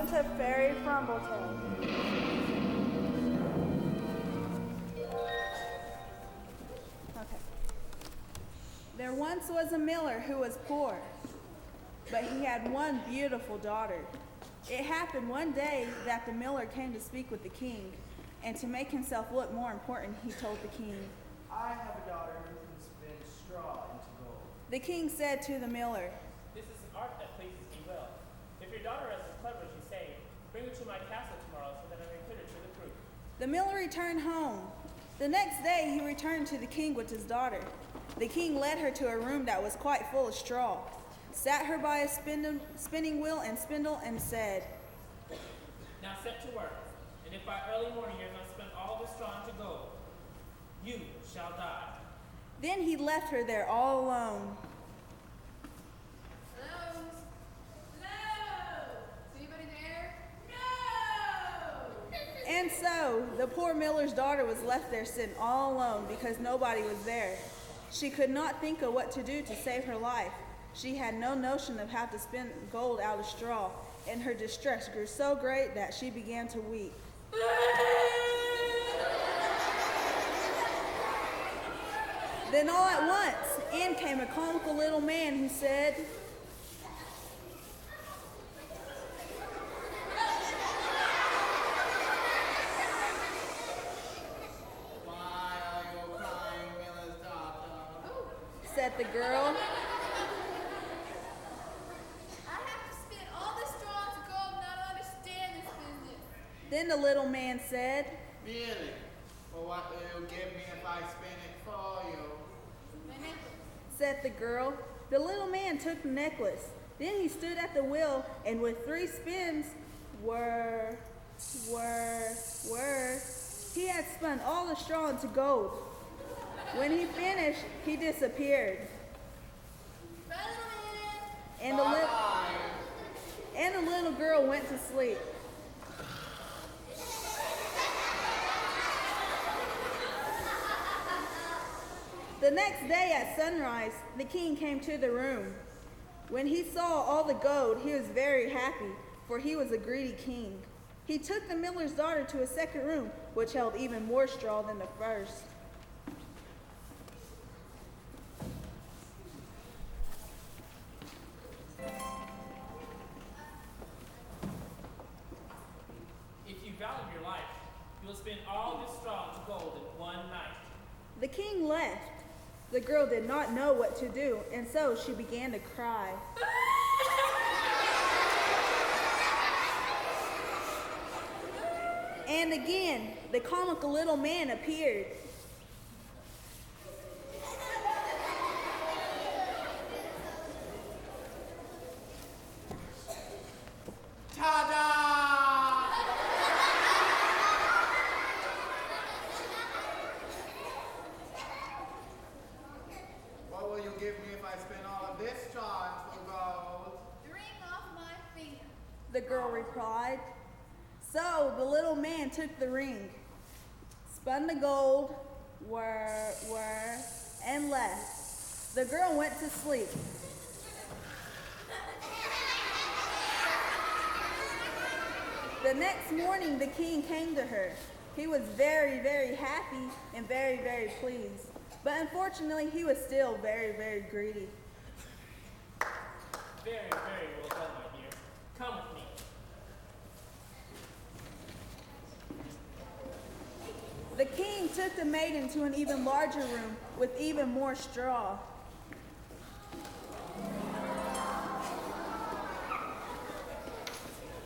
Welcome to Fairy Frumpled. Okay. There once was a miller who was poor, but he had one beautiful daughter. It happened one day that the miller came to speak with the king, and to make himself look more important, he told the king, I have a daughter who can spin straw into gold. The king said to the miller, This is an art that pleases me well. If your daughter is as clever as you say, bring her to my castle tomorrow so that I may put her to the proof. The miller returned home. The next day he returned to the king with his daughter. The king led her to a room that was quite full of straw, sat her by a spinning wheel and spindle, and said, Now set to work, and if by early morning you're going to spin all the straw into gold, you shall die. Then he left her there all alone. Hello? Hello? Is anybody there? No! And so the poor miller's daughter was left there sitting all alone because nobody was there. She could not think of what to do to save her life. She had no notion of how to spin gold out of straw, and her distress grew so great that she began to weep. Then all at once, in came a comical little man who said, Why are you crying, miller's daughter? said the girl. I have to spin all this straw into gold and I don't understand this business. Then the little man said, Really? Well, what will you give me if I spin it for you? My necklace. said the girl. The little man took the necklace. Then he stood at the wheel, and with 3 spins, he had spun all the straw into gold. When he finished, he disappeared. Bye, little man. And the, and the little girl went to sleep. The next day at sunrise, the king came to the room. When he saw all the gold, he was very happy, for he was a greedy king. He took the miller's daughter to a second room, which held even more straw than the first. If you value your life, you will spin all this straw into gold in one night. The king left. The girl did not know what to do, and so she began to cry. And again, the comical little man appeared. Ta-da! What will you give me if I spin all of this straw into gold? The ring off my finger. The girl replied. So the little man took the ring, spun the gold, and left. The girl went to sleep. The next morning, the king came to her. He was very, very happy and very, very pleased. But unfortunately, he was still very, very greedy. Very, very well done, my dear. Come with me. The king took the maiden to an even larger room with even more straw.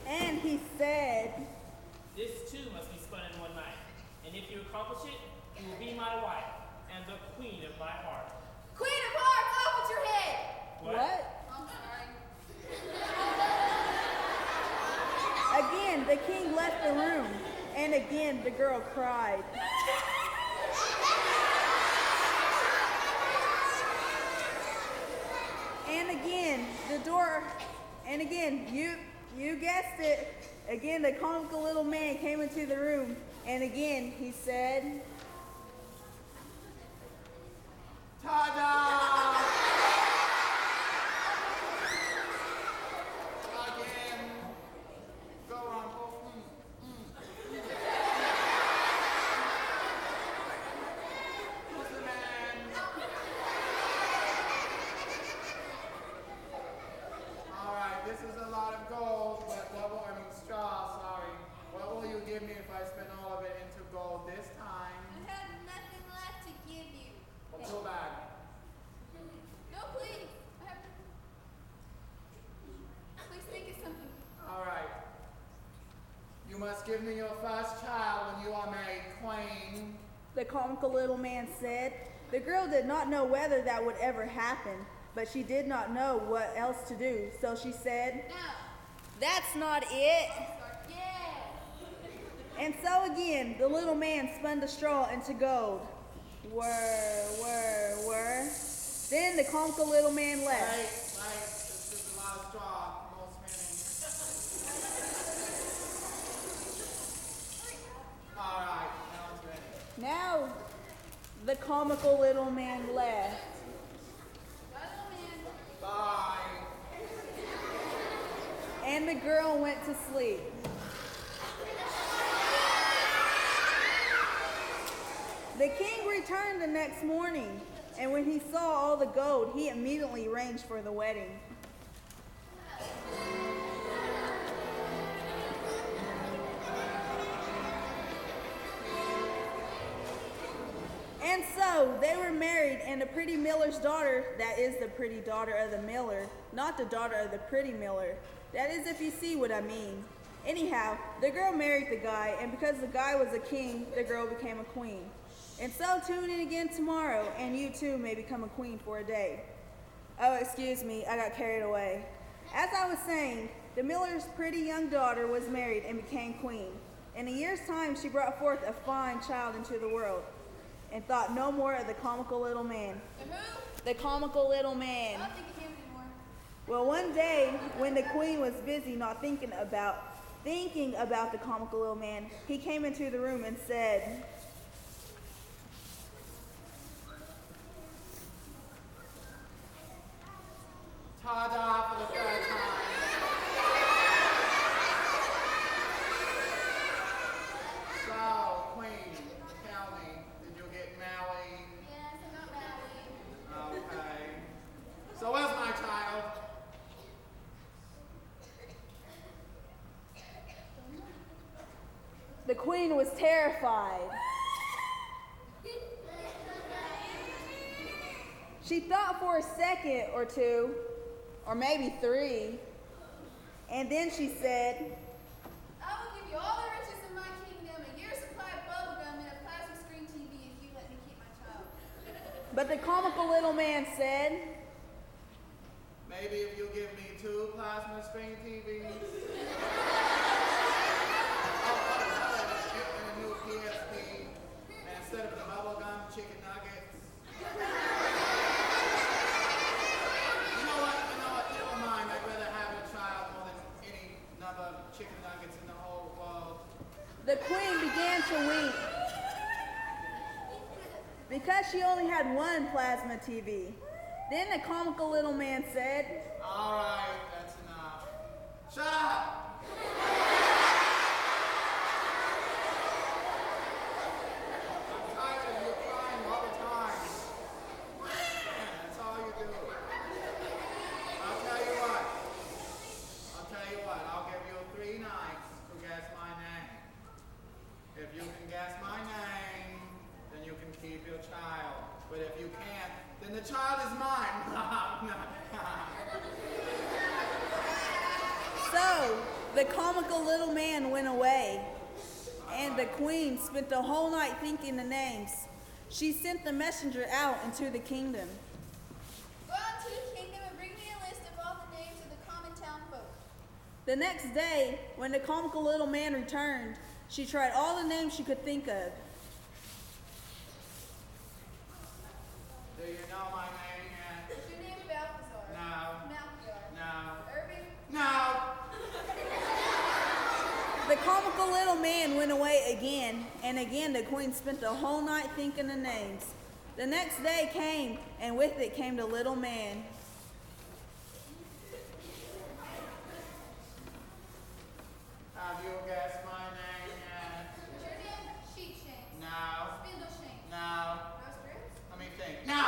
And he said, This too must be spun in one night, and if you accomplish it, you will be my wife and the queen of my heart. Queen of Hearts, off with your head. What? I'm sorry. Again, the king left the room, and again the girl cried. And again, you guessed it, again the comical little man came into the room, and again he said, Ta-da! Again, give me your first child when you are made queen. The comical little man said. The girl did not know whether that would ever happen, but she did not know what else to do, so she said, No. "That's not it." Yeah. And so again, the little man spun the straw into gold. Whir, whir, whir. Then the comical little man left. Wait, this is a lot of straw, more spinning. All right, now it's ready. Now the comical little man left. Bye. And the girl went to sleep. The king returned the next morning, and when he saw all the gold, he immediately arranged for the wedding. And so they were married, and the pretty miller's daughter, that is the pretty daughter of the miller, not the daughter of the pretty miller. That is if you see what I mean. Anyhow, the girl married the guy, and because the guy was a king, the girl became a queen. And so tune in again tomorrow, and you too may become a queen for a day. Oh, excuse me, I got carried away. As I was saying, the miller's pretty young daughter was married and became queen. In a year's time, she brought forth a fine child into the world, and thought no more of the comical little man. The who? The comical little man. I don't think of him anymore. Well, one day, when the queen was busy not thinking about the comical little man, he came into the room and said, Ta-da for the third time. So, queen, tell me, did you get married? Yes, I got married. Okay. So where's my child? the queen was terrified. She thought for a second or two, or maybe 3, and then she said, I will give you all the riches in my kingdom, a year's supply of bubblegum, and a plasma screen TV if you let me keep my child. but the comical little man said, Maybe if you give me 2 plasma screen TVs. And a new PSP. And instead of the bubblegum, chicken nuggets. You know what? Never mind. I'd rather have a child more than any number of chicken nuggets in the whole world. the queen began to weep because she only had 1 plasma TV. Then the comical little man said, All right, that's enough. Shut up! I'm tired of you crying all the time. Man, that's all you do. I'll tell you what. I'll give you 3 nights to guess my name. If you can guess my name, then you can keep your child. But if you can't, then the child is mine. So the comical little man went away, and the queen spent the whole night thinking the names. She sent the messenger out into the kingdom. Go out to the kingdom and bring me a list of all the names of the common town folk. The next day, when the comical little man returned, she tried all the names she could think of. Do you know my name yet? Is your name Balthazar? No. Malchior? No. Irving? No. The comical little man went away again, and again the queen spent the whole night thinking the names. The next day came, and with it came the little man. Have you guessed my name yet? Is your name Sheepshanks? No. Spindleshanks? No. Rosebreast? Let me think. No.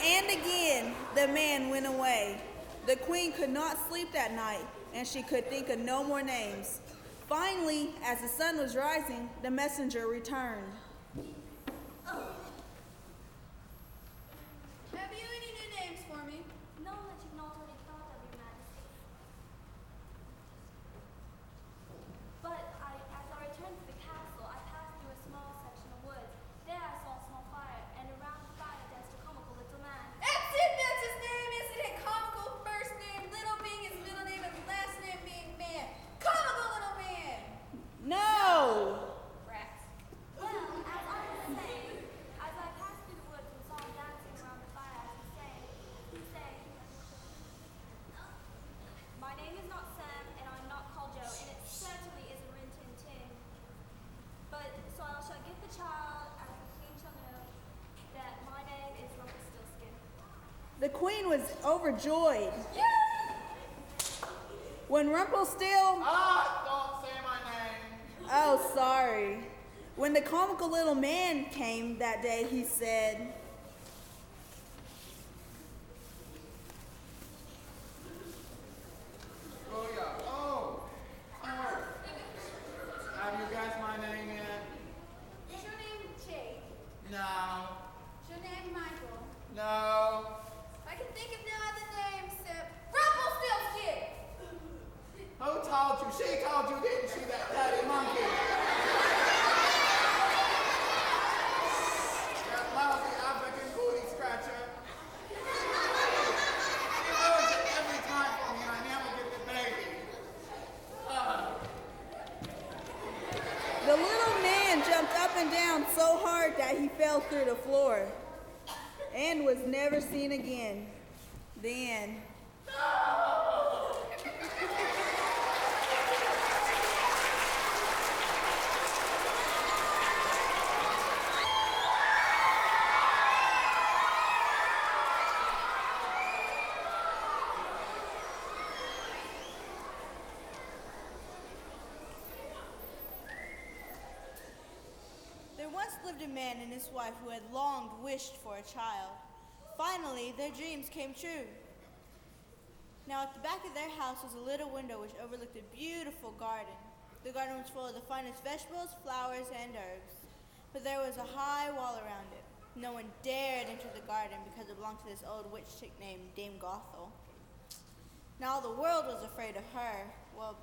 And again the man went away. The queen could not sleep that night, and she could think of no more names. Finally, as the sun was rising, the messenger returned. Have you any new names for me? No, that you've not already thought of, Your Majesty. The queen was overjoyed. When Rumpelstiltskin... Don't say my name. Oh, sorry. When the comical little man came that day, he said, Oh, yeah. Oh. Have you guessed my name yet? Is your name Jake? No. Is your name Michael? No. I can think of no other name except Rumpelstiltskin! Who told you? She told you, didn't she, that bloody monkey? That lousy African booty scratcher. She ruins it every time for me, and I never get the baby. the little man jumped up and down so hard that he fell through the floor and was never seen again. Then... There once lived a man and his wife who had long wished for a child. Finally, their dreams came true. Now, at the back of their house was a little window which overlooked a beautiful garden. The garden was full of the finest vegetables, flowers, and herbs. But there was a high wall around it. No one dared enter the garden because it belonged to this old witch chick named Dame Gothel. Now, all the world was afraid of her. Well,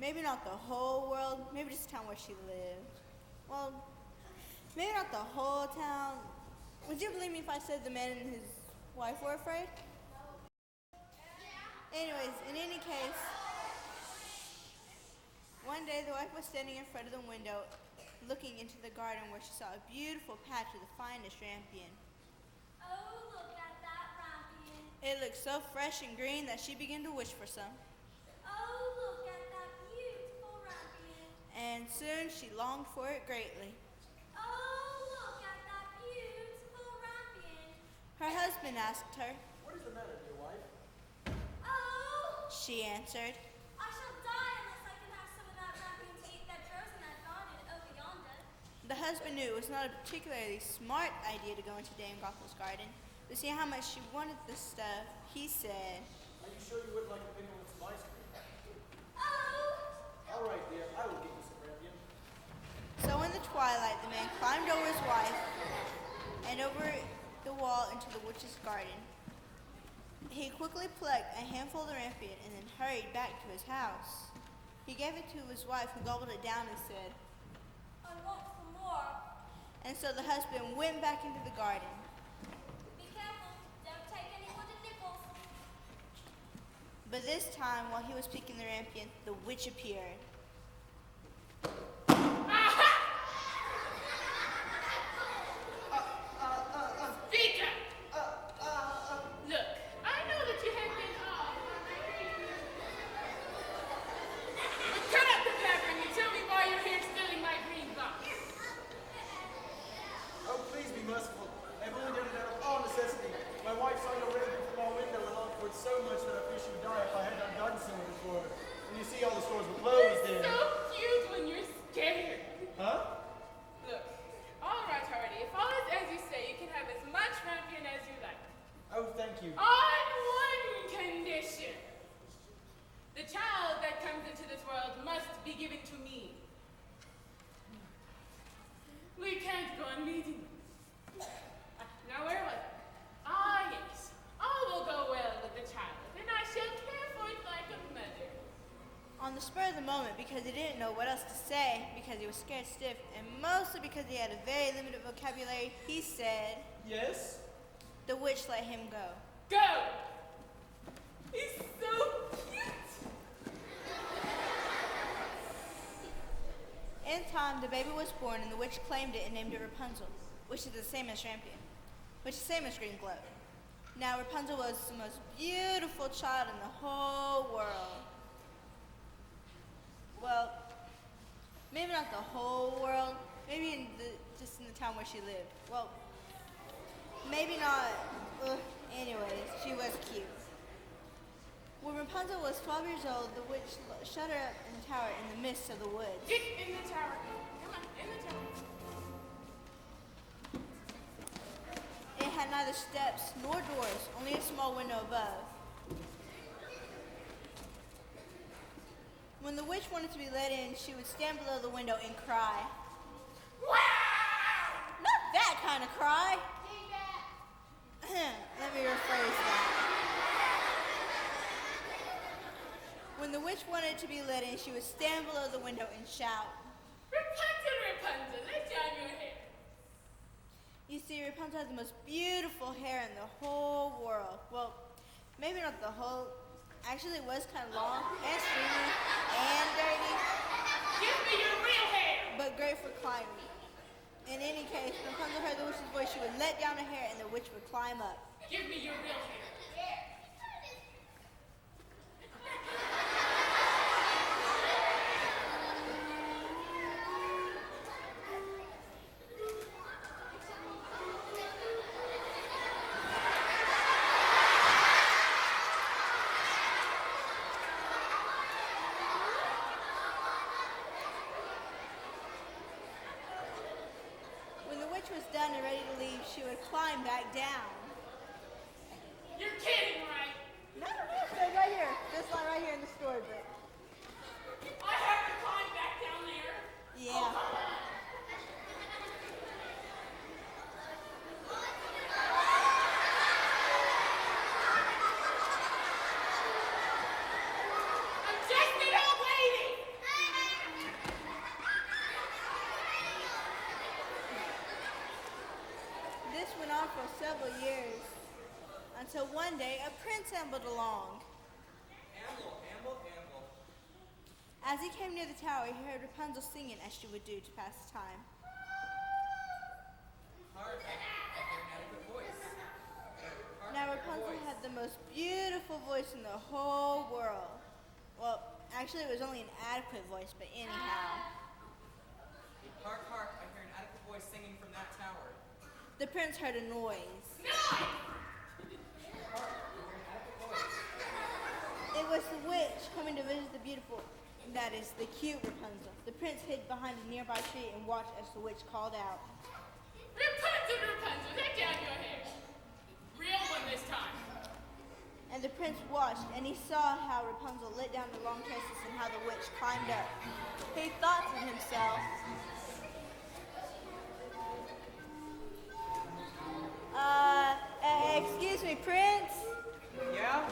maybe not the whole world, maybe just the town where she lived. Well, maybe not the whole town. Would you believe me if I said the man and his wife were afraid? Anyways, in any case, one day the wife was standing in front of the window looking into the garden where she saw a beautiful patch of the finest rampion. Oh, look at that rampion. It looked so fresh and green that she began to wish for some. Oh, look at that beautiful rampion. And soon she longed for it greatly. Oh, look at that beautiful rampion. Her husband asked her. What is the matter, dear wife? Oh, She answered. I shall die unless I can have some of that rampion to eat that grows in that garden over yonder. The husband knew it was not a particularly smart idea to go into Dame Gothel's garden, but seeing how much she wanted the stuff, he said, Are you sure you wouldn't like a pickle with some ice cream? Oh, All right, dear. I will get you some rampion. So in the twilight, the man climbed over his wife and over the wall into the witch's garden. He quickly plucked a handful of the rampion and then hurried back to his house. He gave it to his wife, who gobbled it down and said, I want some more. and so the husband went back into the garden. Be careful, don't take any wooden nipples. But this time, while he was picking the rampion, the witch appeared. Speak up! Look, I know that you have been off on my dream. But cut out the blabbering and tell me why you're here stealing my green box. Oh, please be merciful. I've only done it out of all necessity. My wife saw your rampion from our window and longed for it so much that I fear she would die if I had not done so before. And you see, all the stores were closed You're then. so cute when you're scared. Huh? Look, all right, Hardy. If all is as you say, you can have as much rampion as you like. Oh, thank you. On one condition. The child that comes into this world must be given to me. We can't go on meeting. Now where was it? Ah, yes. All will go well with the child, and I shall care for it like a mother. On the spur of the moment, because he didn't know what else to say, because he was scared stiff, and mostly because he had a very limited vocabulary, he said, Yes? the witch let him go. Go! He's so cute! In time, the baby was born, and the witch claimed it and named it Rapunzel, which is the same as rampion, which is the same as green glow. Now, Rapunzel was the most beautiful child in the whole world. Well, maybe not the whole world, maybe just in the town where she lived. Well, Maybe not. Anyways, she was cute. When Rapunzel was 12 years old, the witch shut her up in the tower in the midst of the woods. Get in the tower. Come on, in the tower. It had neither steps nor doors, only a small window above. When the witch wanted to be let in, she would stand below the window and cry. Not that kind of cry. Let me rephrase that. When the witch wanted to be let in, she would stand below the window and shout. Rapunzel, Rapunzel, let down your hair. You see, Rapunzel had the most beautiful hair in the whole world. Well, maybe not the whole. Actually, it was kind of long and stringy and dirty. Give me your real hair. But great for climbing. In any case, when Rapunzel heard the witch's voice, she would let down her hair and the witch would climb up. Give me your real hair. When the witch was done and ready to leave, she would climb back down. You're kidding, right? No, it's right here. This one right here in the storybook. I have to climb back down there. Yeah. I'm just an old lady. This went on for several years until one day a prince ambled along. Amble. As he came near the tower, he heard Rapunzel singing as she would do to pass the time. Hark, I hear an adequate voice. Hark, Now I hear a Rapunzel voice. had the most beautiful voice in the whole world. Well, actually it was only an adequate voice, but anyhow. Hark, I hear an adequate voice singing from that tower. The prince heard a noise. Hark, I hear an adequate voice. It was the witch coming to visit the beautiful, that is, the cute Rapunzel. The prince hid behind a nearby tree and watched as the witch called out. Rapunzel, Rapunzel, let down your hair. Real one this time. And the prince watched, and he saw how Rapunzel let down the long tresses and how the witch climbed up. He thought to himself, excuse me, Prince? Yeah?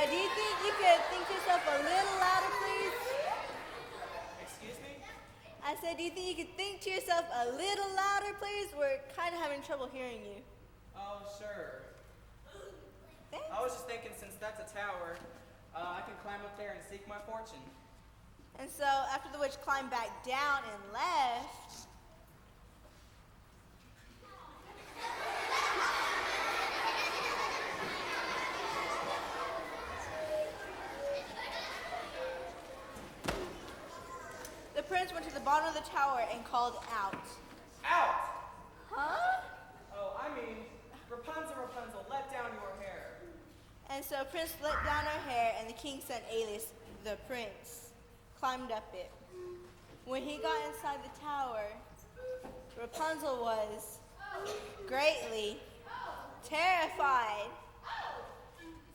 Do you think you could think to yourself a little louder, please? Excuse me? I said, do you think you could think to yourself a little louder, please? We're kind of having trouble hearing you. Oh, sure. Thanks. I was just thinking, since that's a tower, I can climb up there and seek my fortune. And so after the witch climbed back down and left, the prince went to the bottom of the tower and called out. Out! Huh? Oh, I mean, Rapunzel, Rapunzel, let down your hair. And so Prince let down her hair, and the king's son Alias, the prince, climbed up it. When he got inside the tower, Rapunzel was greatly terrified,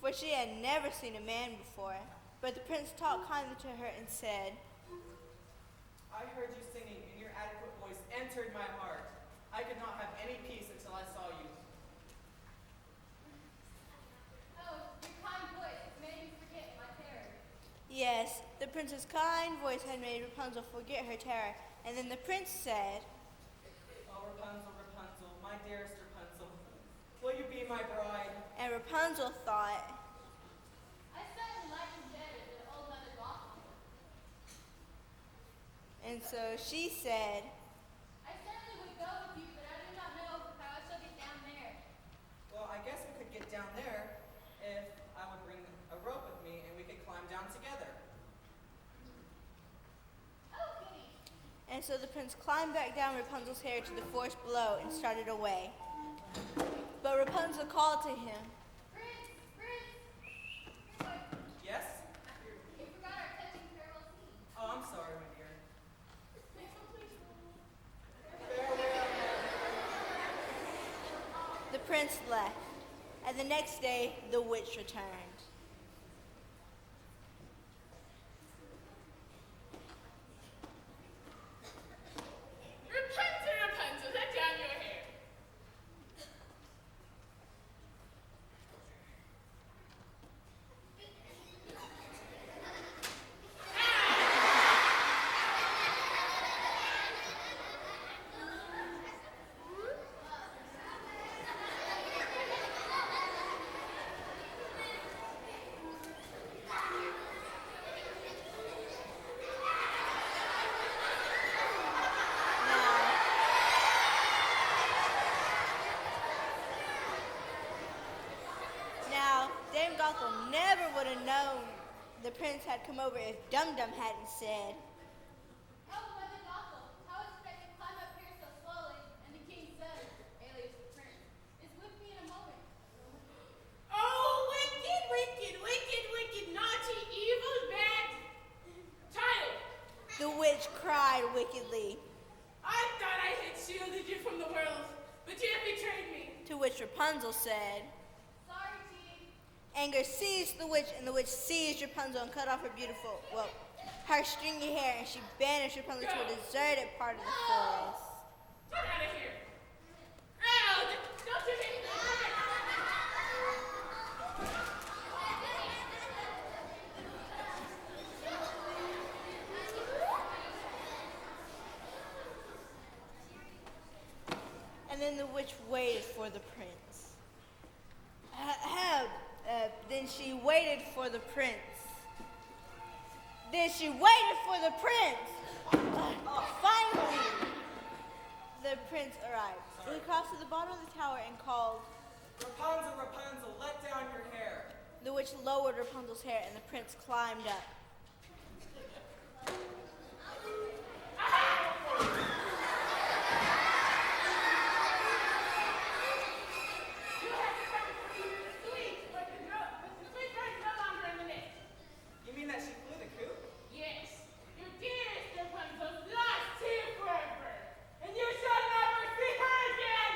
for she had never seen a man before. But the prince talked kindly to her and said, I heard you singing, and your adequate voice entered my heart. I could not have any peace until I saw you. Oh, your kind voice has made me forget my terror. yes, the prince's kind voice had made Rapunzel forget her terror. And then the prince said, Oh, Rapunzel, Rapunzel, my dearest Rapunzel, will you be my bride? and Rapunzel thought, I certainly like him better than old Anadarko. and so she said, I certainly would go with you, but I do not know how I shall get down there. Well, I guess we could get down there if I would bring a rope with me and we could climb down together. Okay. and so the prince climbed back down Rapunzel's hair to the forest below and started away. But Rapunzel called to him. Prince, Prince. Yes? You forgot our touching farewell scene. Oh, I'm sorry, my dear. The prince left, and the next day the witch returned. Rapunzel, Rapunzel, let down your hair. Now, Dame Gothel never would have known the prince had come over if Dum Dum hadn't said, Oh, Mother Gothel, how is it that you climb up here so slowly, and the king's son, alias the prince, is with me in a moment? Oh, wicked, wicked, wicked, wicked, naughty, evil, bad child. the witch cried wickedly, I thought I had shielded you from the world, but you have betrayed me. to which Rapunzel said. Sorry, Chief. Anger seized the witch, and the witch seized Rapunzel and cut off her her stringy hair, and she banished Rapunzel to a deserted part of the forest. Get out of here. Ow, don't you hit me. And then the witch waited for the prince. Then she waited for the prince. Then she waited for the prince. Finally, the prince arrived. He crossed to the bottom of the tower and called. Rapunzel, Rapunzel, let down your hair. The witch lowered Rapunzel's hair, and the prince climbed up. You mean that she flew the coop? Yes, your dearest Rapunzel lost here forever, and you shall never see her again.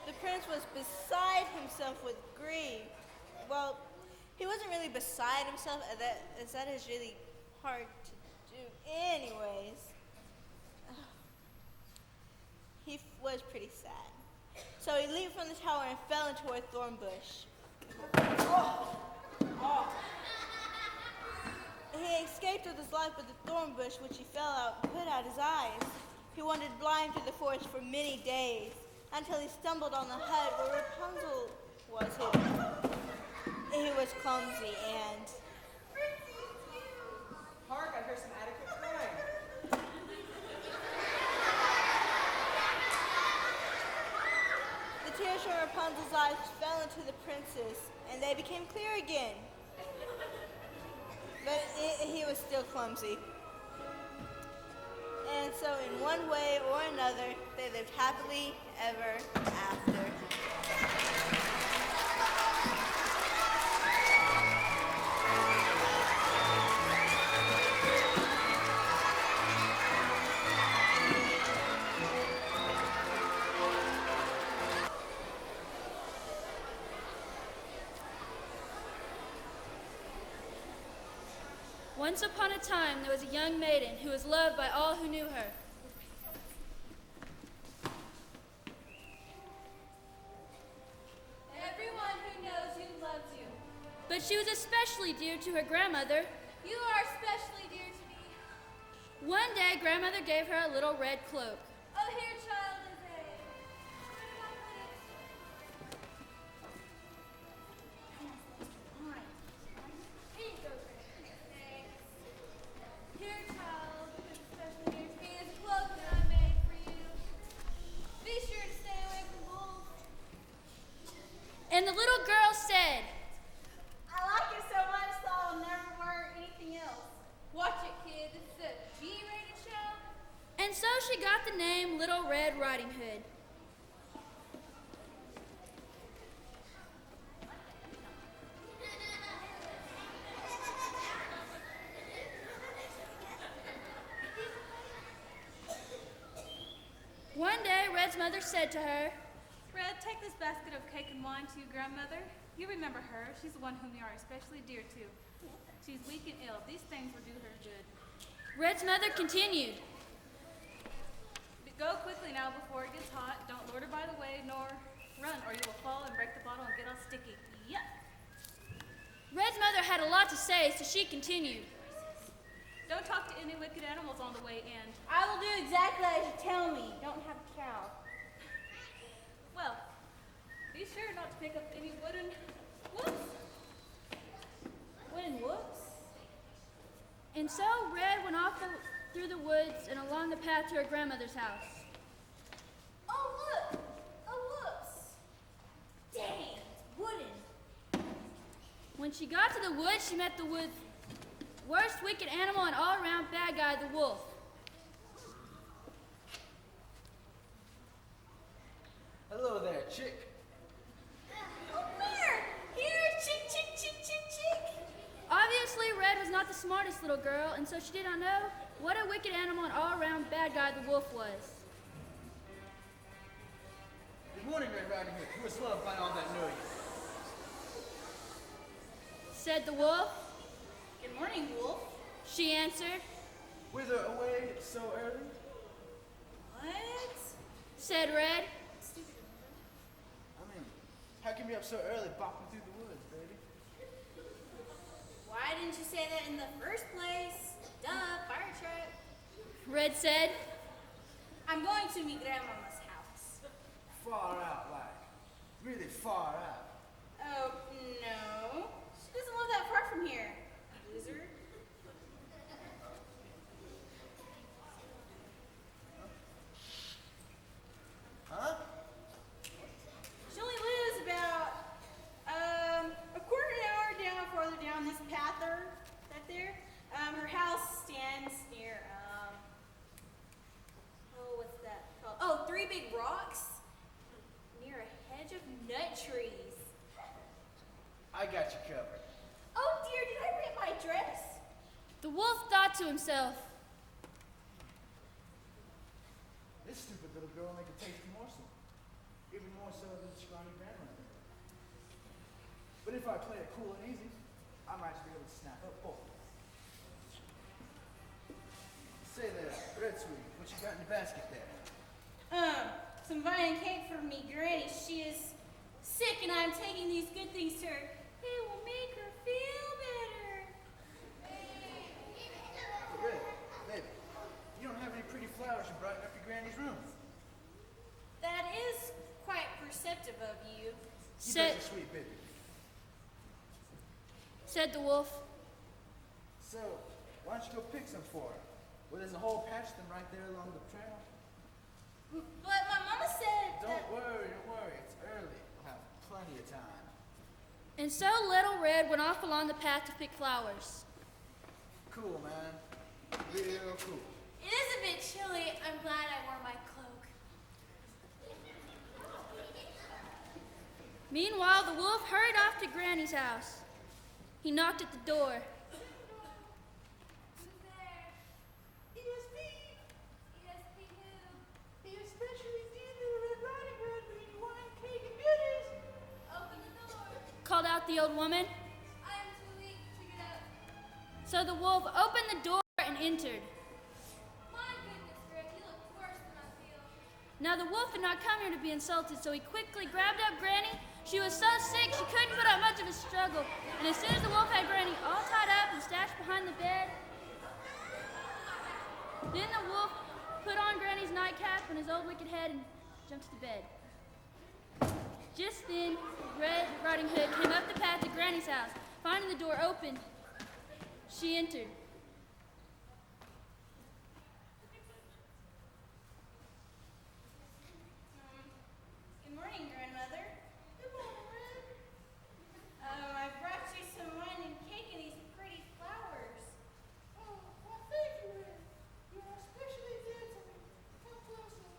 The prince was beside himself with grief. Well, he wasn't really beside himself, as that is really hard to do anyways. He was pretty sad. So he leaped from the tower and fell into a thorn bush. He escaped with his life, but the thorn bush which he fell out put out his eyes. He wandered blind through the forest for many days, until he stumbled on the hut where Rapunzel was hidden. He was clumsy and... Hark, I hear some adequate crying. The tears from Rapunzel's eyes fell into the prince's, and they became clear again. But he was still clumsy. And so in one way or another, they lived happily ever after. Once upon a time, there was a young maiden who was loved by all who knew her. Everyone who knows you loves you. But she was especially dear to her grandmother. You are especially dear to me. One day, grandmother gave her a little red cloak. Oh, here, child, is a... Here, child, especially dear to me, is a cloak that I made for you. Be sure to stay away from wolves. And the little girl said, I like it so much, so I'll never wear anything else. Little Red Riding Hood. One day, Red's mother said to her, Red, take this basket of cake and wine to your grandmother. You remember her. She's the one whom you are especially dear to. She's weak and ill. These things will do her good. Red's mother continued, Go quickly now before it gets hot. Don't loiter by the way, nor run, or you will fall and break the bottle and get all sticky. Yuck! Red's mother had a lot to say, so she continued. Don't talk to any wicked animals on the way in. I will do exactly as you tell me. Don't have a cow. Well, be sure not to pick up any wooden whoops. Wooden whoops? And so Red went off through the woods and along the path to her grandmother's house. Oh, look! A whoops! Dang, it's wooden. When she got to the woods, she met the woods' worst wicked animal and all-around bad guy, the wolf. Hello there, chick. Oh, where? Here, chick, chick, chick, chick, chick. Obviously, Red was not the smartest little girl, and so she did not know what a wicked animal and all-around bad guy the wolf was. Good morning, Red Riding Hood. Who is loved by all that know you? Said the wolf. Good morning, Wolf. She answered. Whither away so early? What? Said Red. I mean, how can you be up so early bopping through the woods, baby? Why didn't you say that in the first place? Duh, fire truck. Red said. I'm going to meet Grandmama's house. Far out, like. Really far out. Oh, no. She doesn't live that far from here. Loser. Huh? She only lives about a quarter of an hour down, farther down this path right there. Her house stands near what's that called? Oh, 3 big rocks near a hedge of nut trees. I got you covered. Oh dear, did I rip my dress? The wolf thought to himself. This stupid little girl make a tasty morsel. Even more so than the scrawny grandmother. But if I play it cool and easy, I might be able to snap up both. Say there, Red Sweet, what you got in your basket there? Some vine and cake for me, Granny. She is sick and I'm taking these good things to her. They will make her feel better. But Red, baby, you don't have any pretty flowers to brighten up your granny's room. That is quite perceptive of you. You bet you're sweet, baby. Said the wolf. So, why don't you go pick some for her? Well, there's a whole patch of them right there along the trail. But my mama said that... Don't worry. It's early. We'll have plenty of time. And so Little Red went off along the path to pick flowers. Cool, man. Real cool. It is a bit chilly. I'm glad I wore my cloak. Meanwhile, the wolf hurried off to Granny's house. He knocked at the door. Who's there? It's me. ESP who? The especially dinner Red Riding Hood with wine, cake, and goodies. Open the door. Called out the old woman. I am too weak to get up. So the wolf opened the door and entered. My goodness, Greg, you look worse than I feel. Now the wolf had not come here to be insulted, so he quickly grabbed up Granny. She was so sick she couldn't put up much of a struggle. And as soon as the wolf had Granny all tied up and stashed behind the bed, then the wolf put on Granny's nightcap on his old wicked head and jumped to the bed. Just then, Red Riding Hood came up the path to Granny's house. Finding the door open, she entered. Good morning, Grandmother. Good morning, Red. I brought you some wine and cake and these pretty flowers. Oh, well, thank you, Red. You are especially dear to me. Come closer.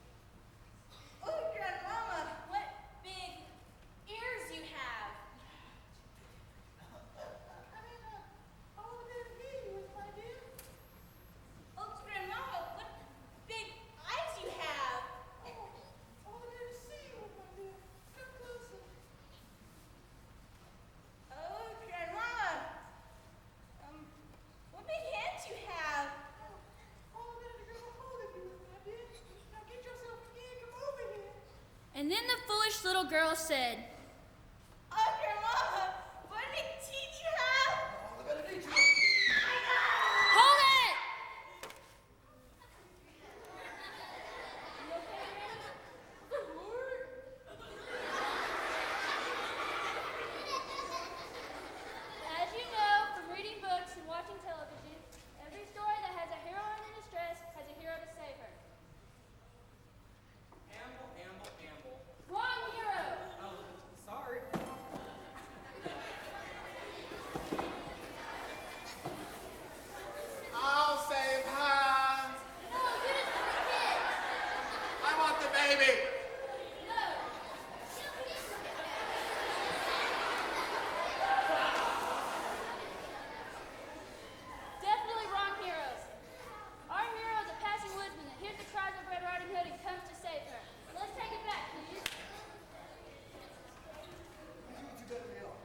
girl said, Oh, Grandmama, what big teeth you have! All the better to meet you. Hold it! As you know from reading books and watching television, every story that has a heroine in distress has a hero to save her. Amble, amble, amble. Wrong hero! Oh, sorry. I'll save her. No, you just want the kid. I want the baby. No. Definitely wrong heroes. Our hero is a passing woodsman that hears the cries of Red Riding Hood and comes to save her. Let's take it back, please. You what you better be on.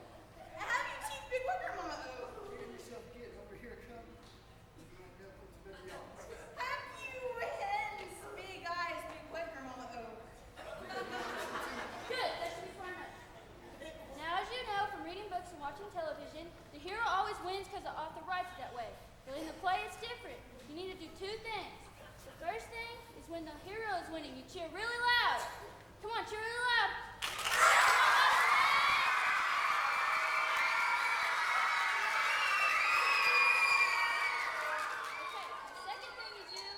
Have you teeth big? What, Grandmama? Oh. Get yourself get over here, come. You might get what you better be on. Have you hens? Big eyes, big what, Grandmama? Oh. Good, that should be far enough. Now, as you know from reading books and watching television, the hero always wins because the author writes it that way. But in the play, it's different. You need to do two things. The first thing is when the hero is winning, you cheer really loud. Come on, cheer really loud. Okay, the second thing you do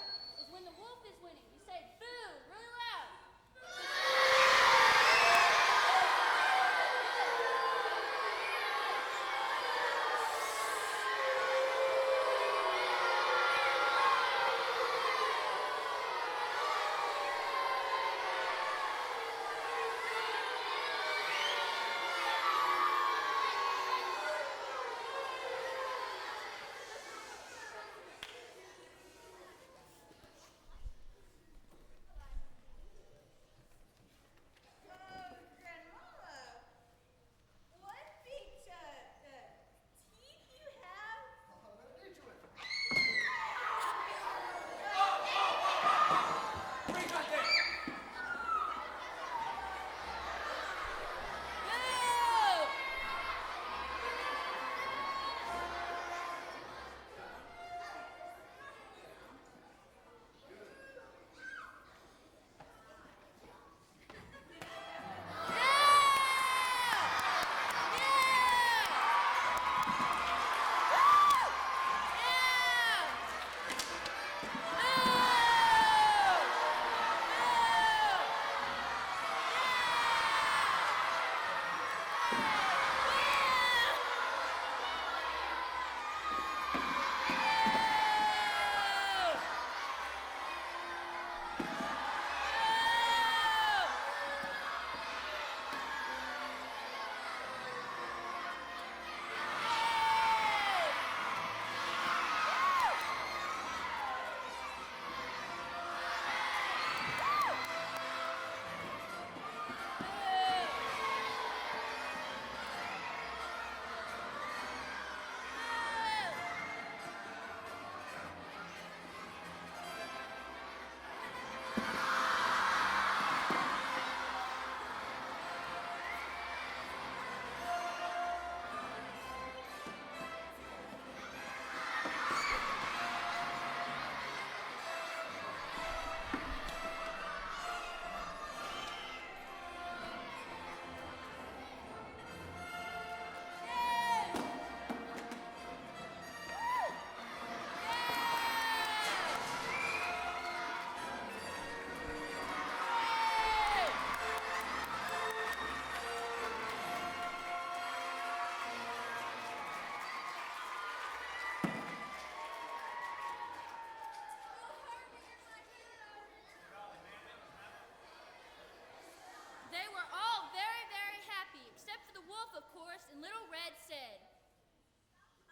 is when the wolf is winning, you say boo really loud. Grandmama, what big teeth you have? All the better to meet you. Bring that there. Boo! They were all very, very happy, except for the wolf, of course, and Little Red said,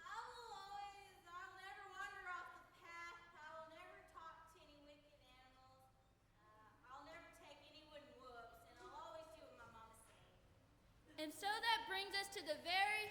I'll never wander off the path. I will never talk to any wicked animals. I'll never take any wooden whoops, and I'll always do what my mama says. and so that brings us to the very